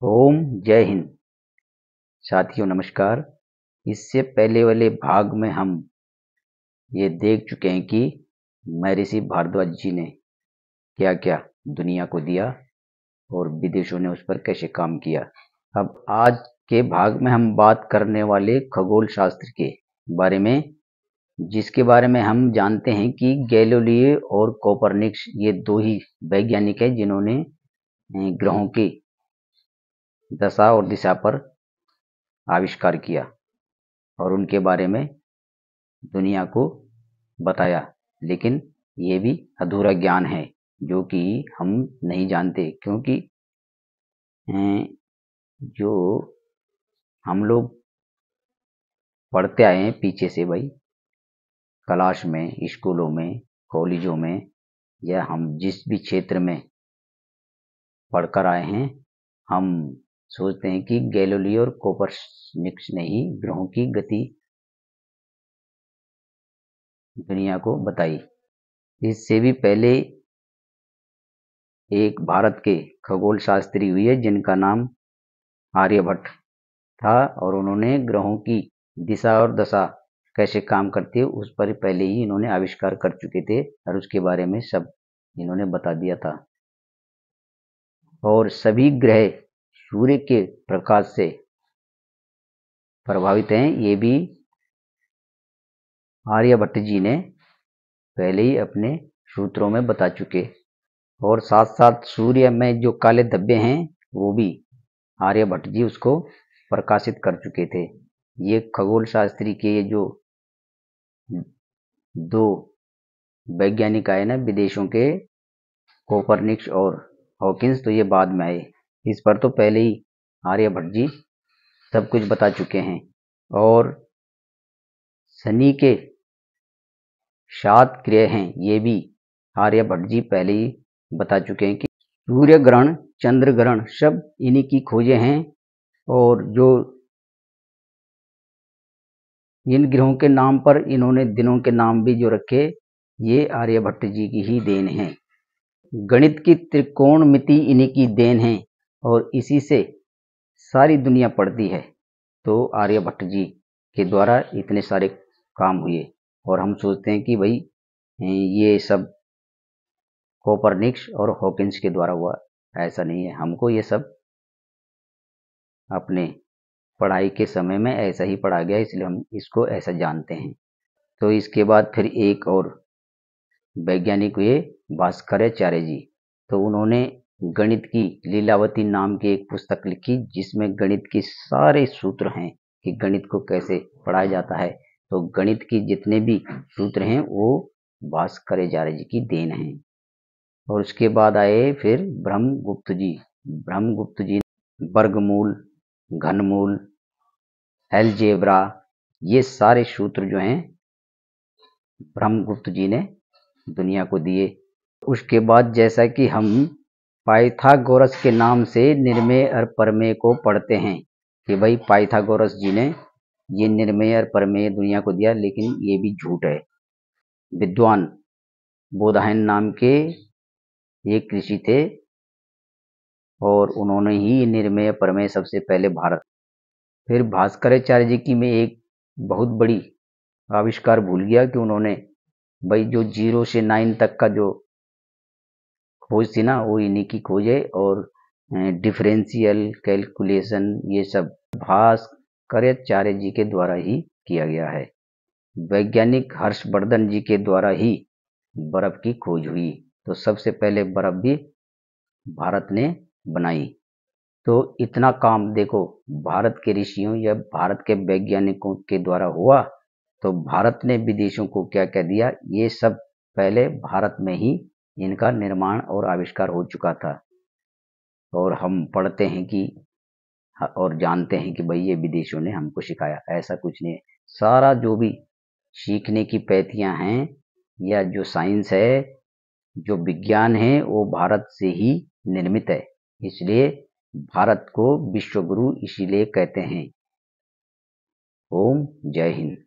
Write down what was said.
ओम जय हिंद। साथियों नमस्कार। इससे पहले वाले भाग में हम ये देख चुके हैं कि महर्षि भारद्वाज जी ने क्या क्या दुनिया को दिया और विदेशों ने उस पर कैसे काम किया। अब आज के भाग में हम बात करने वाले खगोल शास्त्र के बारे में, जिसके बारे में हम जानते हैं कि गैलीलियो और कोपरनिकस ये दो ही वैज्ञानिक हैं जिन्होंने ग्रहों की दशा और दिशा पर आविष्कार किया और उनके बारे में दुनिया को बताया। लेकिन ये भी अधूरा ज्ञान है जो कि हम नहीं जानते, क्योंकि जो हम लोग पढ़ते आए हैं पीछे से भाई, क्लास में, स्कूलों में, कॉलेजों में, या हम जिस भी क्षेत्र में पढ़कर आए हैं, हम सोचते हैं कि गैलीलियो और कोपरनिकस ने ही ग्रहों की गति दुनिया को बताई। इससे भी पहले एक भारत के खगोल शास्त्री हुए जिनका नाम आर्यभट्ट था, और उन्होंने ग्रहों की दिशा और दशा कैसे काम करती है उस पर पहले ही इन्होंने आविष्कार कर चुके थे और उसके बारे में सब इन्होंने बता दिया था। और सभी ग्रह सूर्य के प्रकाश से प्रभावित हैं, ये भी आर्यभट्ट जी ने पहले ही अपने सूत्रों में बता चुके। और साथ साथ सूर्य में जो काले धब्बे हैं वो भी आर्यभट्ट जी उसको प्रकाशित कर चुके थे। ये खगोल शास्त्री के ये जो दो वैज्ञानिक आए ना विदेशों के, कोपरनिकस और हॉकिंस, तो ये बाद में आए। इस पर तो पहले ही आर्यभट्ट जी सब कुछ बता चुके हैं। और शनि के 7 ग्रह हैं, ये भी आर्यभट्ट जी पहले ही बता चुके हैं कि सूर्य ग्रहण, चंद्र ग्रहण सब इन्हीं की खोजें हैं। और जो इन ग्रहों के नाम पर इन्होंने दिनों के नाम भी जो रखे, ये आर्यभट्ट जी की ही देन है। गणित की त्रिकोणमिति इन्हीं की देन है और इसी से सारी दुनिया पढ़ती है। तो आर्यभट्ट जी के द्वारा इतने सारे काम हुए। और हम सोचते हैं कि भाई ये सब कोपरनिकस और हॉकिंस के द्वारा हुआ, ऐसा नहीं है। हमको ये सब अपने पढ़ाई के समय में ऐसा ही पढ़ा गया, इसलिए हम इसको ऐसा जानते हैं। तो इसके बाद फिर एक और वैज्ञानिक हुए भास्कराचार्य जी। तो उन्होंने गणित की लीलावती नाम की एक पुस्तक लिखी जिसमें गणित के सारे सूत्र हैं कि गणित को कैसे पढ़ाया जाता है। तो गणित की जितने भी सूत्र हैं वो भास्कराचार्य जी की देन है। और उसके बाद आए फिर ब्रह्मगुप्त जी। ब्रह्मगुप्त जी वर्गमूल, घनमूल, अलजेब्रा, ये सारे सूत्र जो हैं ब्रह्मगुप्त जी ने दुनिया को दिए। उसके बाद जैसा कि हम पाइथागोरस के नाम से निर्मेय और प्रमेय को पढ़ते हैं कि भाई पाइथागोरस जी ने ये निर्मेय और प्रमेय दुनिया को दिया, लेकिन ये भी झूठ है। विद्वान बोधायन नाम के एक ऋषि थे और उन्होंने ही निर्मेय प्रमेय सबसे पहले भारत। फिर भास्कराचार्य जी की मैं एक बहुत बड़ी आविष्कार भूल गया कि उन्होंने भाई जो 0 से 9 तक का जो खोज थी ना, वो इन्हीं की खोज है। और डिफरेंशियल कैलकुलेशन ये सब भास्कराचार्य जी के द्वारा ही किया गया है। वैज्ञानिक हर्षवर्धन जी के द्वारा ही बर्फ की खोज हुई। तो सबसे पहले बर्फ भी भारत ने बनाई। तो इतना काम देखो भारत के ऋषियों या भारत के वैज्ञानिकों के द्वारा हुआ। तो भारत ने विदेशों को क्या क्या दिया, ये सब पहले भारत में ही इनका निर्माण और आविष्कार हो चुका था। और हम पढ़ते हैं कि और जानते हैं कि भाई ये विदेशों ने हमको सिखाया, ऐसा कुछ नहीं है। सारा जो भी सीखने की पैथियां हैं या जो साइंस है, जो विज्ञान है, वो भारत से ही निर्मित है। इसलिए भारत को विश्व गुरु इसीलिए कहते हैं। ओम जय हिंद।